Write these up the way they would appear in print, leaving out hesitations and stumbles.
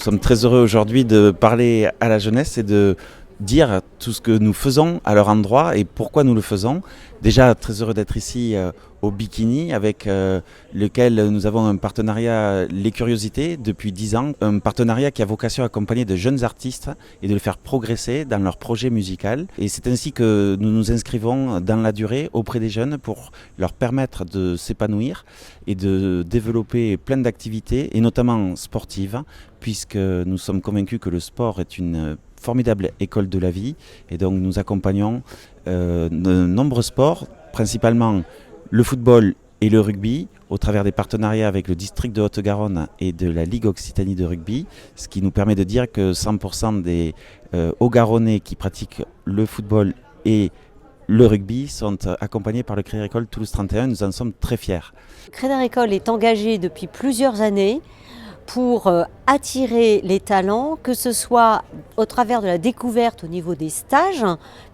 sommes très heureux aujourd'hui de parler à la jeunesse et de dire tout ce que nous faisons à leur endroit et pourquoi nous le faisons. Déjà très heureux d'être ici au Bikini avec lequel nous avons un partenariat Les Curiosités depuis 10 ans. Un partenariat qui a vocation à accompagner de jeunes artistes et de les faire progresser dans leur projet musical. Et c'est ainsi que nous nous inscrivons dans la durée auprès des jeunes pour leur permettre de s'épanouir et de développer plein d'activités et notamment sportives, puisque nous sommes convaincus que le sport est une formidable école de la vie et donc nous accompagnons de nombreux sports, principalement le football et le rugby, au travers des partenariats avec le district de Haute-Garonne et de la Ligue Occitanie de rugby, ce qui nous permet de dire que 100% des Haut-Garonnais qui pratiquent le football et le rugby sont accompagnés par le Crédit Agricole Toulouse 31, nous en sommes très fiers. Le Crédit Agricole est engagé depuis plusieurs années pour attirer les talents, que ce soit au travers de la découverte au niveau des stages,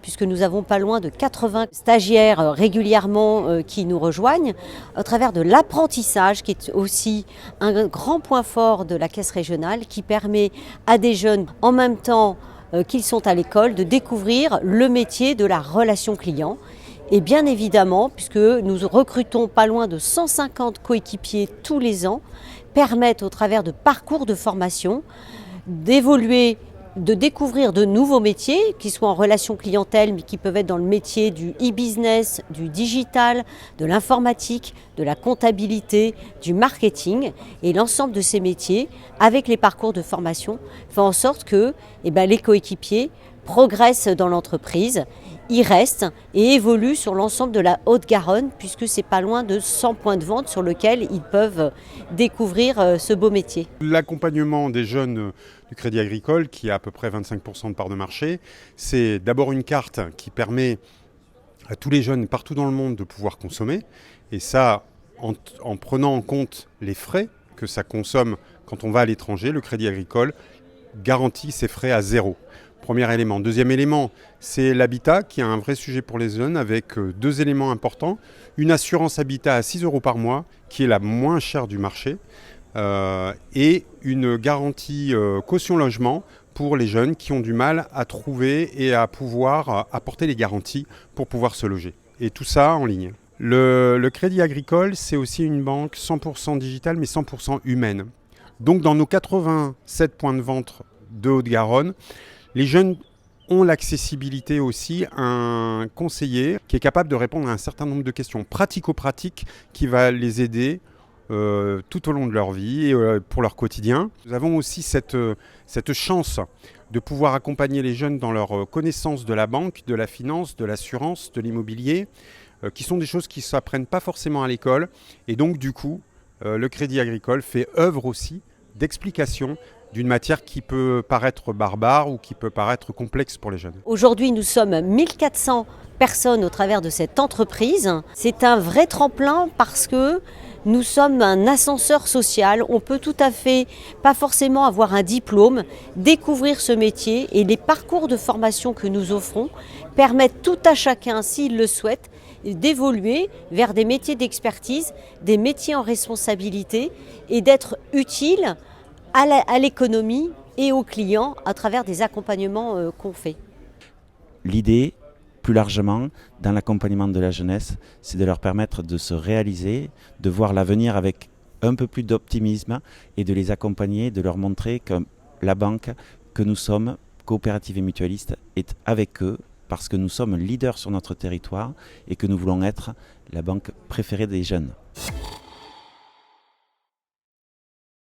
puisque nous avons pas loin de 80 stagiaires régulièrement qui nous rejoignent, au travers de l'apprentissage, qui est aussi un grand point fort de la caisse régionale, qui permet à des jeunes, en même temps qu'ils sont à l'école, de découvrir le métier de la relation client. Et bien évidemment, puisque nous recrutons pas loin de 150 coéquipiers tous les ans, permettent au travers de parcours de formation d'évoluer, de découvrir de nouveaux métiers qui soient en relation clientèle mais qui peuvent être dans le métier du e-business, du digital, de l'informatique, de la comptabilité, du marketing. Et l'ensemble de ces métiers, avec les parcours de formation, font en sorte que les coéquipiers progressent dans l'entreprise, y restent et évoluent sur l'ensemble de la Haute-Garonne, puisque c'est pas loin de 100 points de vente sur lesquels ils peuvent découvrir ce beau métier. L'accompagnement des jeunes du Crédit Agricole, qui a à peu près 25% de part de marché, c'est d'abord une carte qui permet à tous les jeunes partout dans le monde de pouvoir consommer, et ça en prenant en compte les frais que ça consomme quand on va à l'étranger. Le Crédit Agricole garantit ses frais à zéro. Premier élément. Deuxième élément, c'est l'habitat qui est un vrai sujet pour les jeunes avec deux éléments importants. Une assurance habitat à 6 € par mois qui est la moins chère du marché et une garantie caution logement pour les jeunes qui ont du mal à trouver et à pouvoir apporter les garanties pour pouvoir se loger. Et tout ça en ligne. Le Crédit Agricole, c'est aussi une banque 100% digitale mais 100% humaine. Donc dans nos 87 points de vente de Haute-Garonne, les jeunes ont l'accessibilité aussi à un conseiller qui est capable de répondre à un certain nombre de questions pratico-pratiques qui va les aider tout au long de leur vie et pour leur quotidien. Nous avons aussi cette chance de pouvoir accompagner les jeunes dans leur connaissance de la banque, de la finance, de l'assurance, de l'immobilier, qui sont des choses qui ne s'apprennent pas forcément à l'école. Et donc du coup, le Crédit Agricole fait œuvre aussi d'explication d'une matière qui peut paraître barbare ou qui peut paraître complexe pour les jeunes. Aujourd'hui, nous sommes 1400 personnes au travers de cette entreprise. C'est un vrai tremplin parce que nous sommes un ascenseur social. On peut tout à fait, pas forcément avoir un diplôme, découvrir ce métier et les parcours de formation que nous offrons permettent tout à chacun, s'il le souhaite, d'évoluer vers des métiers d'expertise, des métiers en responsabilité et d'être utile à l'économie et aux clients à travers des accompagnements qu'on fait. L'idée, plus largement, dans l'accompagnement de la jeunesse, c'est de leur permettre de se réaliser, de voir l'avenir avec un peu plus d'optimisme et de les accompagner, de leur montrer que la banque que nous sommes, coopérative et mutualiste, est avec eux parce que nous sommes leaders sur notre territoire et que nous voulons être la banque préférée des jeunes.